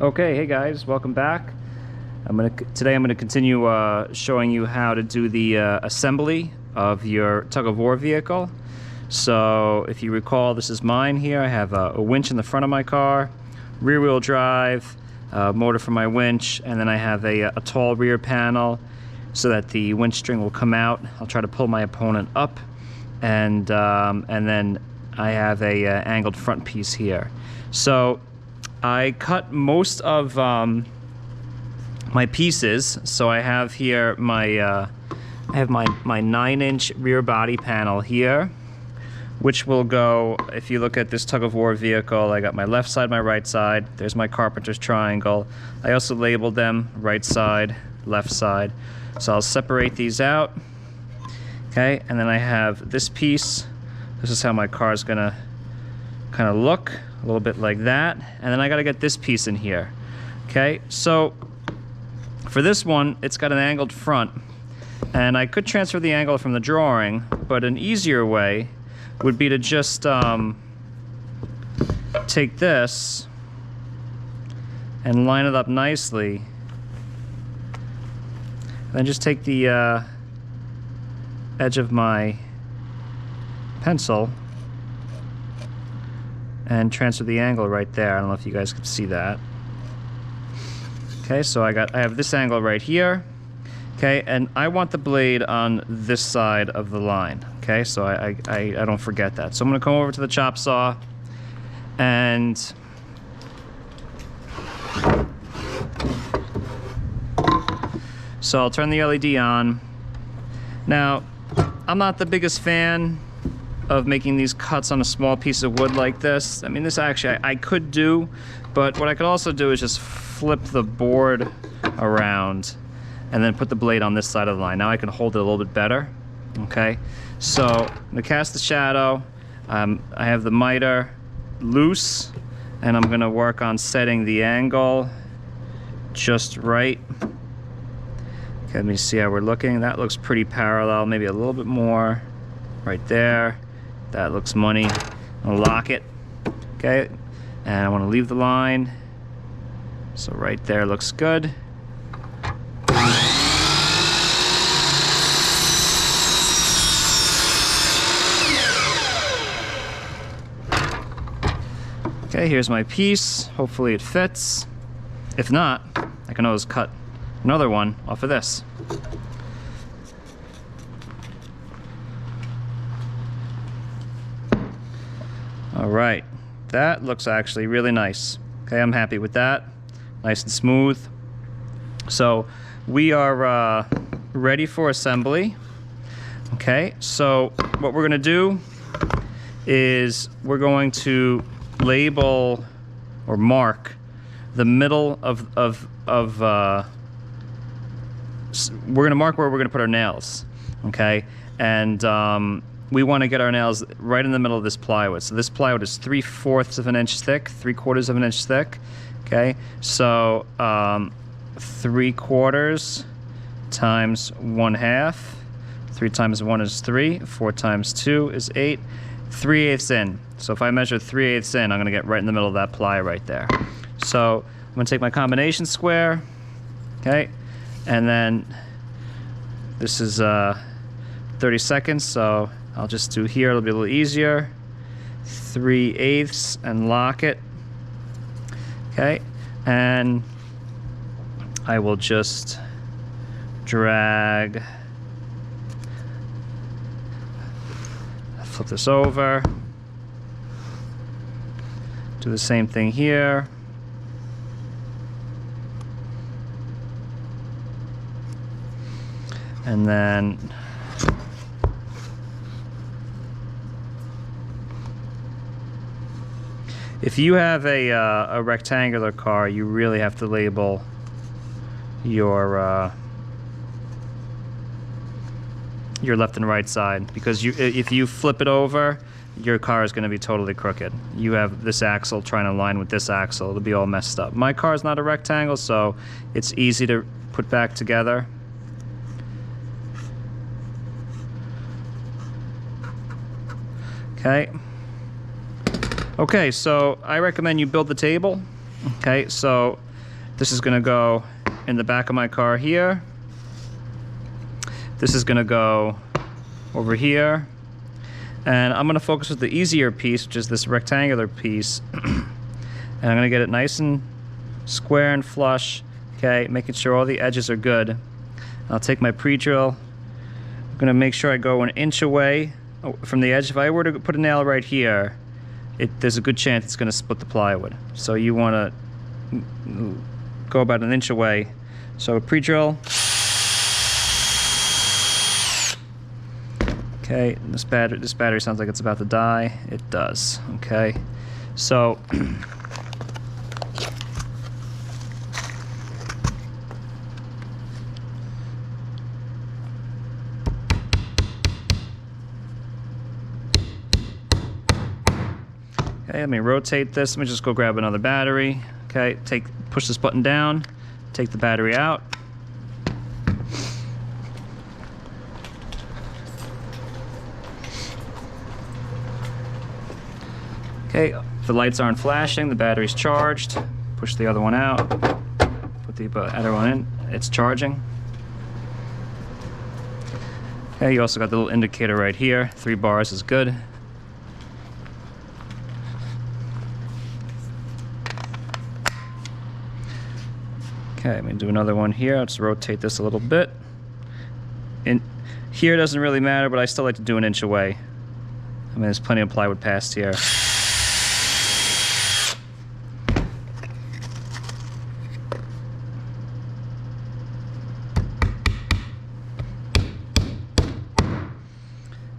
Okay, hey guys, welcome back. Today I'm gonna continue showing you how to do the assembly of your tug-of-war vehicle. So if you recall, this is mine here. I have a winch in the front of my car, rear-wheel drive, motor for my winch, and then I have a tall rear panel so that the winch string will come out. I'll try to pull my opponent up, and then I have a angled front piece here. So I cut most of my pieces. So I have here my my 9-inch rear body panel here, which will go, if you look at this tug-of-war vehicle, I got my left side, my right side. There's my carpenter's triangle. I also labeled them right side, left side. So I'll separate these out. Okay, and then I have this piece. This is how my car is gonna kind of look, a little bit like that. And then I gotta get this piece in here. Okay, so for this one, it's got an angled front. And I could transfer the angle from the drawing, but an easier way would be to just take this and line it up nicely. Then just take the edge of my pencil and transfer the angle right there. I don't know if you guys can see that. Okay, so I have this angle right here. Okay, and I want the blade on this side of the line. Okay, so I don't forget that. So I'm gonna come over to the chop saw and so I'll turn the LED on. Now, I'm not the biggest fan of making these cuts on a small piece of wood like this. I mean, this actually I could do, but what I could also do is just flip the board around and then put the blade on this side of the line. Now I can hold it a little bit better. Okay, so I'm gonna cast the shadow. I have the miter loose, and I'm gonna work on setting the angle just right. Okay, let me see how we're looking. That looks pretty parallel, maybe a little bit more right there. That looks money. I'll lock it. Okay, and I want to leave the line. So right there looks good. Okay, here's my piece. Hopefully it fits. If not, I can always cut another one off of this. All right, that looks actually really nice. Okay, I'm happy with that. Nice and smooth. So we are ready for assembly. Okay, so what we're gonna do is we're going to label or mark the middle we're gonna mark where we're gonna put our nails. Okay, and we want to get our nails right in the middle of this plywood. So this plywood is 3/4 of an inch thick, 3/4 of an inch thick. Okay, so 3/4 times 1/2. 3 times 1 is 3. 4 times 2 is 8. 3/8 in. So if I measure 3/8 in, I'm gonna get right in the middle of that ply right there. So I'm gonna take my combination square. Okay, and then this is 30 seconds. So I'll just do here, it'll be a little easier. 3/8 and lock it. Okay, and I will just drag, flip this over, do the same thing here. And then if you have a rectangular car, you really have to label your left and right side, because if you flip it over, your car is going to be totally crooked. You have this axle trying to align with this axle, it'll be all messed up. My car is not a rectangle, so it's easy to put back together. Okay. Okay, so I recommend you build the table. Okay, so This is gonna go in the back of my car here. This is gonna go over here. And I'm gonna focus with the easier piece, which is this rectangular piece. And I'm gonna get it nice and square and flush, okay, making sure all the edges are good. I'll take my pre-drill. I'm gonna make sure I go an inch away from the edge. If I were to put a nail right here, there's a good chance it's gonna split the plywood. So you wanna go about an inch away. So pre-drill. Okay, this battery sounds like it's about to die. It does, okay. So, okay, let me rotate this. Let me just go grab another battery. Okay, push this button down, take the battery out. Okay, the lights aren't flashing, the battery's charged. Push the other one out, put the other one in, it's charging. Okay, you also got the little indicator right here. 3 bars is good. Okay, I'm gonna do another one here. Let's rotate this a little bit. Here doesn't really matter, but I still like to do an inch away. I mean, there's plenty of plywood past here.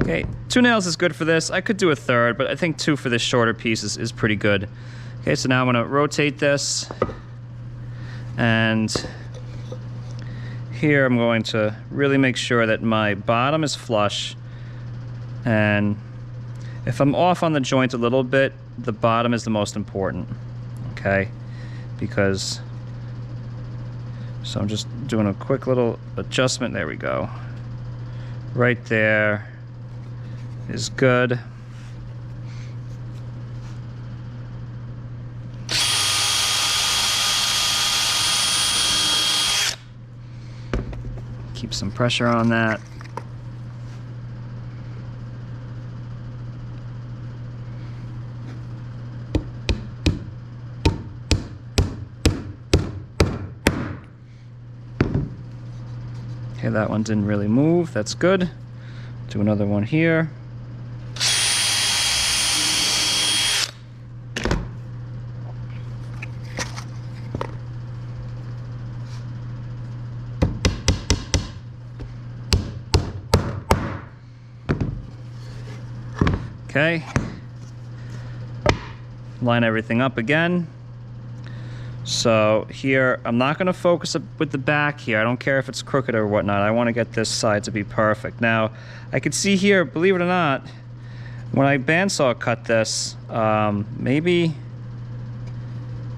Okay, 2 nails is good for this. I could do a third, but I think 2 for this shorter piece is pretty good. Okay, so now I'm gonna rotate this. And here I'm going to really make sure that my bottom is flush. And if I'm off on the joint a little bit, the bottom is the most important, okay? Because, so I'm just doing a quick little adjustment. There we go. Right there is good. Keep some pressure on that. Okay, that one didn't really move. That's good. Do another one here. Okay, line everything up again. So here, I'm not going to focus with the back here. I don't care if it's crooked or whatnot. I want to get this side to be perfect. Now, I can see here, believe it or not, when I bandsaw cut this, maybe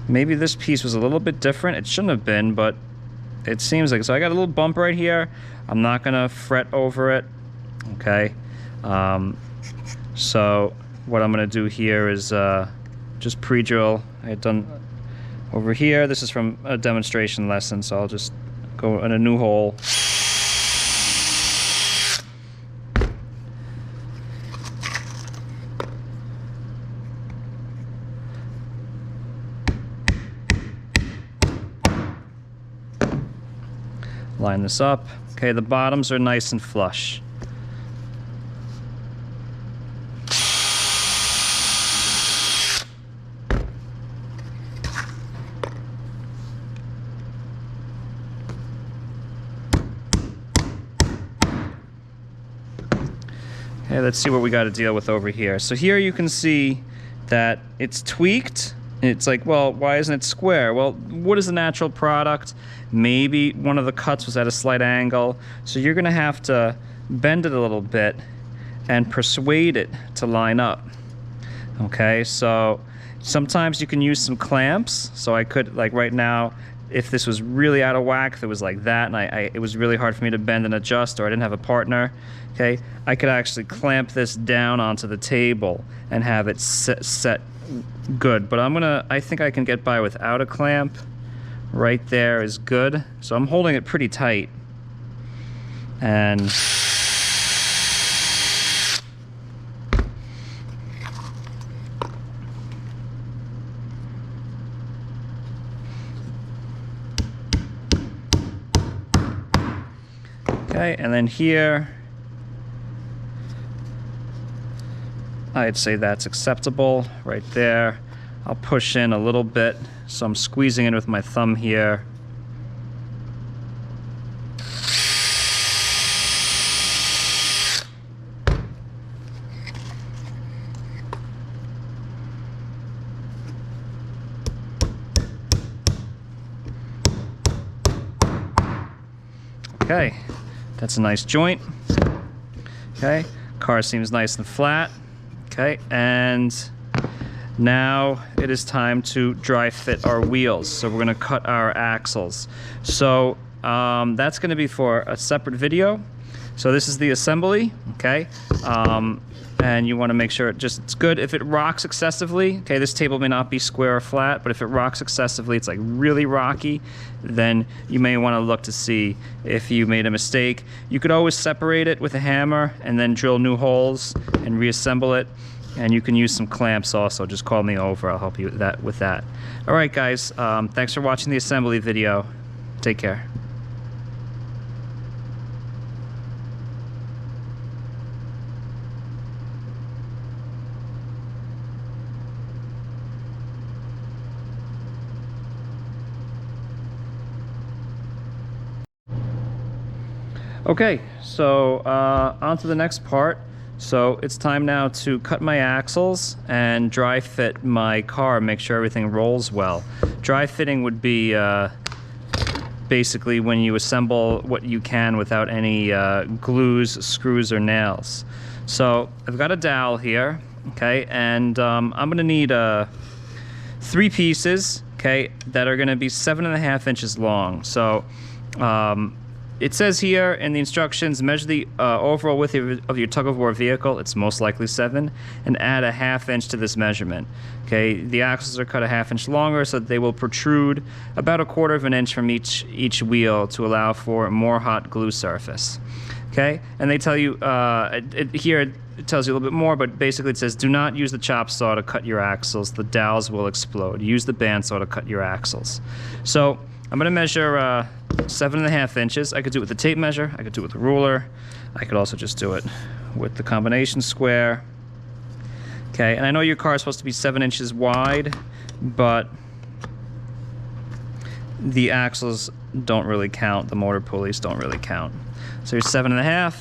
this piece was a little bit different. It shouldn't have been, but it seems like, so I got a little bump right here. I'm not going to fret over it, okay? So what I'm going to do here is just pre-drill. I had done over here. This is from a demonstration lesson, so I'll just go in a new hole. Line this up. Okay, the bottoms are nice and flush. Okay, let's see what we got to deal with over here. So here you can see that it's tweaked. It's like, well, why isn't it square? Well, wood is a natural product. Maybe one of the cuts was at a slight angle. So you're going to have to bend it a little bit and persuade it to line up. Okay, so sometimes you can use some clamps. So I could, like right now, if this was really out of whack, if it was like that, and it was really hard for me to bend and adjust, or I didn't have a partner, okay, I could actually clamp this down onto the table and have it set good. But I think I can get by without a clamp right there is good. So I'm holding it pretty tight. And okay, and then here, I'd say that's acceptable right there. I'll push in a little bit, so I'm squeezing in with my thumb here. Okay, that's a nice joint. Okay, car seems nice and flat. Okay, and now it is time to dry fit our wheels. So we're gonna cut our axles. So that's gonna be for a separate video. So this is the assembly, okay? And you wanna make sure it's good. If it rocks excessively, okay, this table may not be square or flat, but if it rocks excessively, it's like really rocky, then you may wanna look to see if you made a mistake. You could always separate it with a hammer and then drill new holes and reassemble it. And you can use some clamps also. Just call me over, I'll help you with that. All right, guys, thanks for watching the assembly video. Take care. Okay, so on to the next part. So it's time now to cut my axles and dry fit my car, make sure everything rolls well. Dry fitting would be basically when you assemble what you can without any glues, screws, or nails. So I've got a dowel here, okay, and I'm gonna need 3 pieces, okay, that are gonna be 7.5 inches long. So it says here in the instructions, measure the overall width of your tug-of-war vehicle, it's most likely 7, and add a 1/2 inch to this measurement. Okay, the axles are cut a 1/2 inch longer so that they will protrude about 1/4 inch from each wheel to allow for a more hot glue surface. Okay, and they tell you, here it tells you a little bit more, but basically it says, do not use the chop saw to cut your axles, the dowels will explode. Use the bandsaw to cut your axles. So I'm gonna measure 7.5 inches. I could do it with the tape measure, I could do it with the ruler, I could also just do it with the combination square. Okay, and I know your car is supposed to be 7 inches wide, but the axles don't really count, the motor pulleys don't really count. So you're 7.5,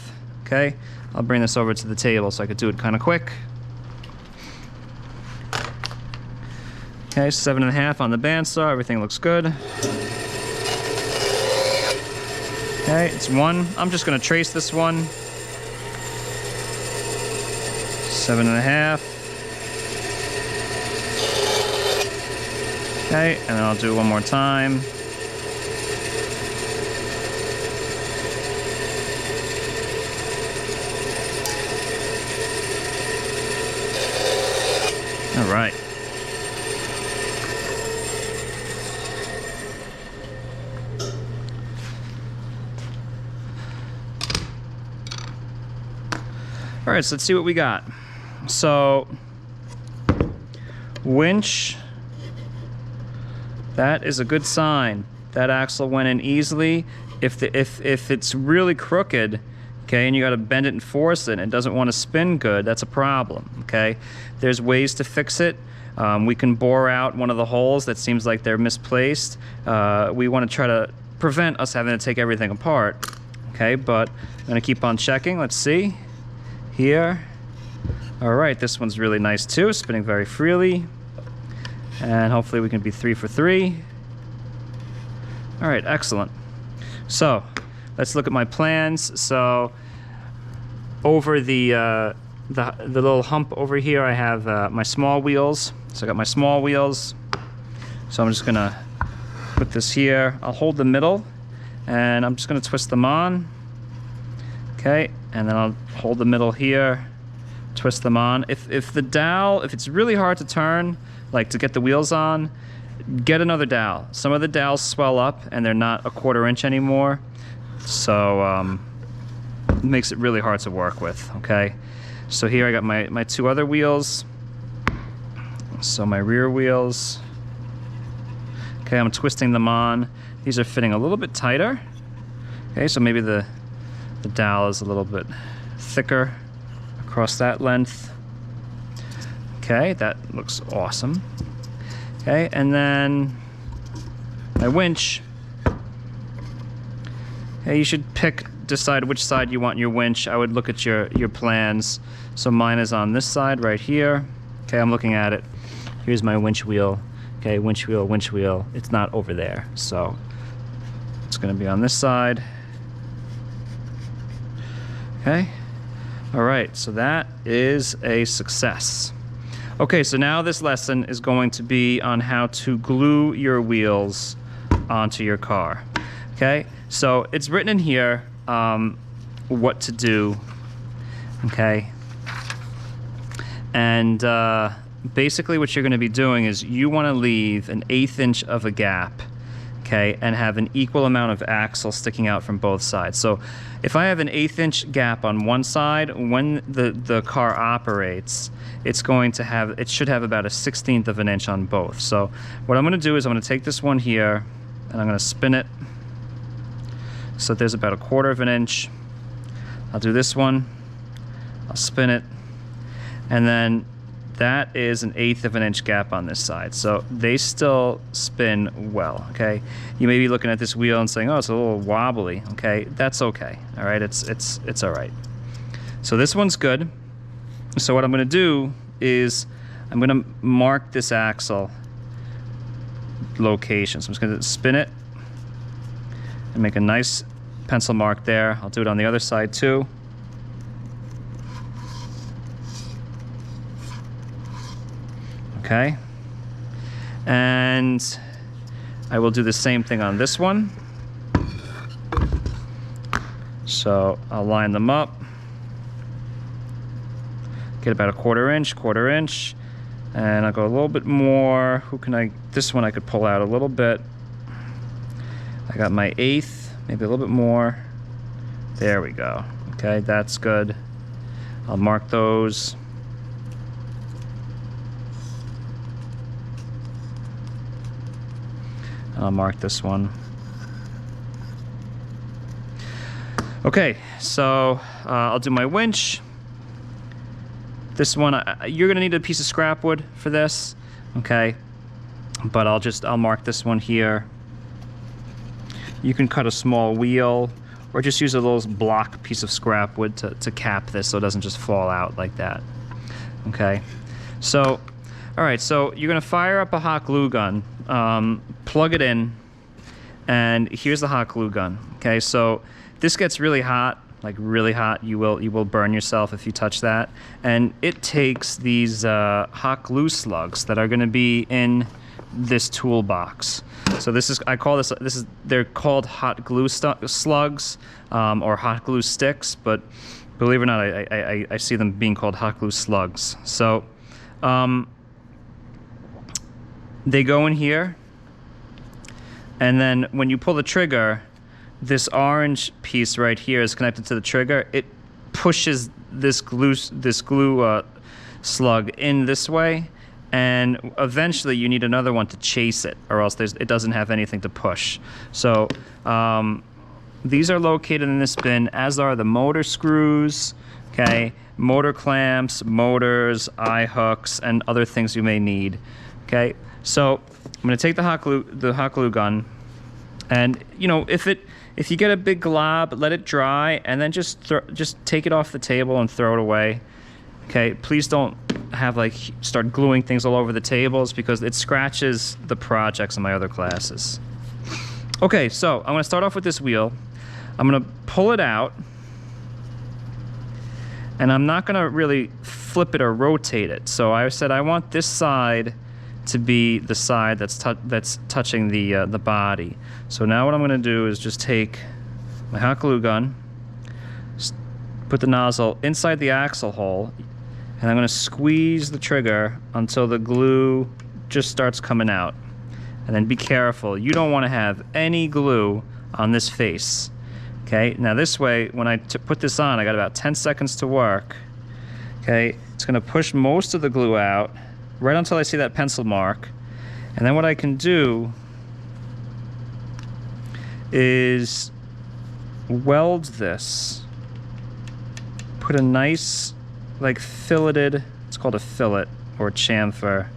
okay? I'll bring this over to the table so I could do it kind of quick. Okay, 7.5 on the bandsaw, everything looks good. Okay, it's 1. I'm just gonna trace this one. 7.5. Okay, and then I'll do it one more time. All right. All right, so let's see what we got. So, winch, that is a good sign. That axle went in easily. If it's really crooked, okay, and you gotta bend it and force it, and it doesn't want to spin good, that's a problem, okay? There's ways to fix it. We can bore out one of the holes that seems like they're misplaced. We want to try to prevent us having to take everything apart, okay? But I'm gonna keep on checking, let's see. Here. All right, this one's really nice too, spinning very freely. And hopefully we can be 3 for 3. All right, excellent. So let's look at my plans. So over the little hump over here, I have my small wheels. So I got my small wheels. So I'm just gonna put this here. I'll hold the middle and I'm just gonna twist them on. Okay, and then I'll hold the middle here, twist them on. If the dowel, if it's really hard to turn, like to get the wheels on, get another dowel. Some of the dowels swell up and they're not a 1/4 inch anymore, so it makes it really hard to work with, okay? So here I got my 2 other wheels. So my rear wheels. Okay, I'm twisting them on. These are fitting a little bit tighter. Okay, so maybe the dowel is a little bit thicker across that length. Okay, that looks awesome. Okay, and then my winch. Okay, you should decide which side you want your winch. I would look at your plans. So mine is on this side right here. Okay, I'm looking at it. Here's my winch wheel. Okay, winch wheel, winch wheel. It's not over there, so it's gonna be on this side. Okay, all right, so that is a success. Okay, so now this lesson is going to be on how to glue your wheels onto your car. Okay, so it's written in here what to do, okay? And basically what you're gonna be doing is you wanna leave an 1/8 inch of a gap, okay, and have an equal amount of axle sticking out from both sides. So if I have an 1/8 inch gap on one side, when the car operates, it should have about a 1/16 of an inch on both. So what I'm gonna do is I'm gonna take this one here and I'm gonna spin it. So there's about a 1/4 of an inch. I'll do this one, I'll spin it, and then that is an 1/8 of an inch gap on this side. So they still spin well, okay? You may be looking at this wheel and saying, oh, it's a little wobbly, okay? That's okay, all right? It's all right. So this one's good. So what I'm gonna do is I'm gonna mark this axle location. So I'm just gonna spin it and make a nice pencil mark there. I'll do it on the other side too. Okay, and I will do the same thing on this one. So I'll line them up, get about a 1/4 inch, and I'll go a little bit more. This one I could pull out a little bit. I got my 1/8, maybe a little bit more. There we go. Okay, that's good. I'll mark those. I'll mark this one. Okay, so I'll do my winch. This one, you're gonna need a piece of scrap wood for this, okay? But I'll mark this one here. You can cut a small wheel or just use a little block piece of scrap wood to cap this so it doesn't just fall out like that, okay? So, all right, so you're gonna fire up a hot glue gun, plug it in, and here's the hot glue gun, okay? So this gets really hot, like really hot. You will burn yourself if you touch that. And it takes these hot glue slugs that are gonna be in this toolbox. So they're called hot glue slugs or hot glue sticks, but believe it or not, I see them being called hot glue slugs. So they go in here, and then when you pull the trigger, this orange piece right here is connected to the trigger. It pushes this glue slug in this way, and eventually you need another one to chase it, or else it doesn't have anything to push. So these are located in this bin, as are the motor screws, okay, motor clamps, motors, eye hooks, and other things you may need. Okay, so I'm going to take the hot glue gun, and you know, if you get a big glob, let it dry, and then just take it off the table and throw it away. Okay, please don't start gluing things all over the tables, because it scratches the projects in my other classes. Okay, so I'm going to start off with this wheel. I'm going to pull it out, and I'm not going to really flip it or rotate it. So I said I want this side to be the side that's touching the body. So now what I'm going to do is just take my hot glue gun, put the nozzle inside the axle hole, and I'm going to squeeze the trigger until the glue just starts coming out. And then be careful. You don't want to have any glue on this face. Okay, now this way, when I put this on, I got about 10 seconds to work. Okay, it's going to push most of the glue out right until I see that pencil mark. And then what I can do is weld this. Put a nice, like, filleted, it's called a fillet or chamfer.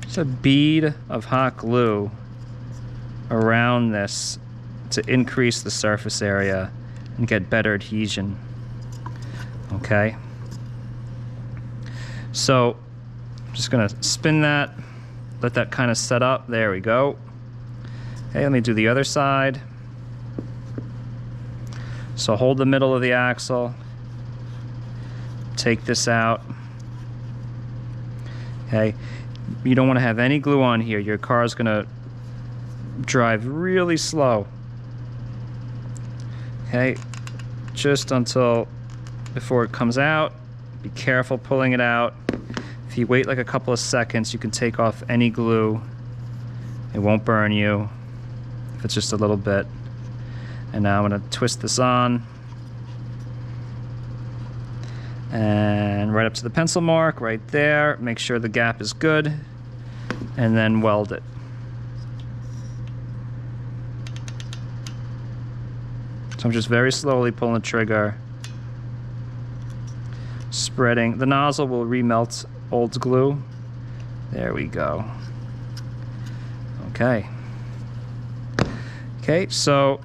Just a bead of hot glue around this to increase the surface area and get better adhesion. Okay. So I'm just gonna spin that, let that kind of set up. There we go. Okay, let me do the other side. So hold the middle of the axle, take this out. Okay, you don't want to have any glue on here. Your car is gonna drive really slow. Okay, just until before it comes out. Be careful pulling it out. If you wait like a couple of seconds, you can take off any glue. It won't burn you if it's just a little bit. And now I'm going to twist this on. And right up to the pencil mark, right there. Make sure the gap is good. And then weld it. So I'm just very slowly pulling the trigger. Spreading. The nozzle will remelt old glue. There we go. Okay. Okay, so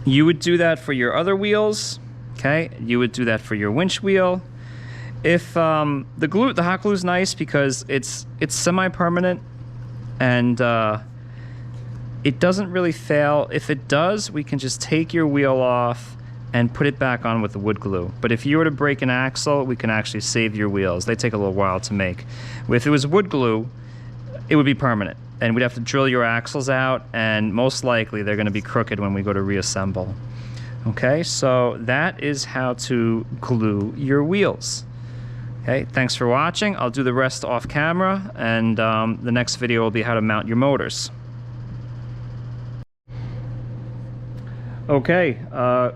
you would do that for your other wheels. Okay, you would do that for your winch wheel. If the hot glue is nice because it's semi-permanent and it doesn't really fail. If it does, we can just take your wheel off and put it back on with the wood glue. But if you were to break an axle, we can actually save your wheels. They take a little while to make. If it was wood glue, it would be permanent. And we'd have to drill your axles out, and most likely they're going to be crooked when we go to reassemble. Okay, so that is how to glue your wheels. Okay, thanks for watching. I'll do the rest off camera, and the next video will be how to mount your motors. Okay,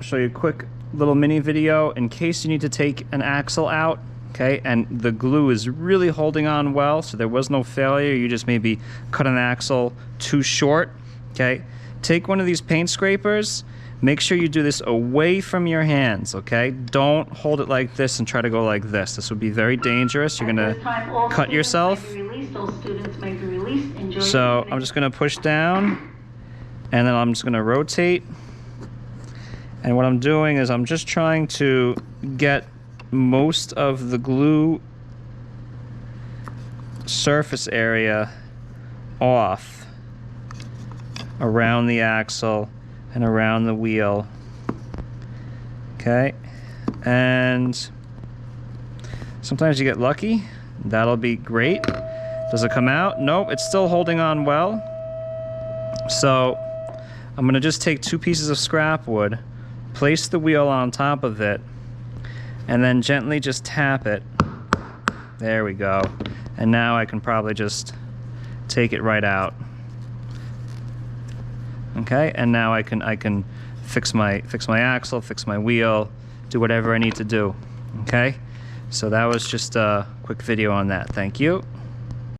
show you a quick little mini video in case you need to take an axle out. Okay, and the glue is really holding on well, so there was no failure. You just maybe cut an axle too short. Okay, take one of these paint scrapers. Make sure you do this away from your hands, okay? Don't hold it like this and try to go like this. This would be very dangerous. You're gonna cut yourself. So I'm just gonna push down, and then I'm just gonna rotate. And what I'm doing is I'm just trying to get most of the glue surface area off around the axle and around the wheel. Okay, and sometimes you get lucky. That'll be great. Does it come out? Nope, it's still holding on well. So I'm gonna just take 2 pieces of scrap wood, place the wheel on top of it, and then gently just tap it. There we go. And now I can probably just take it right out. Okay, and now I can fix my axle, fix my wheel, do whatever I need to do. Okay, so that was just a quick video on that. Thank you.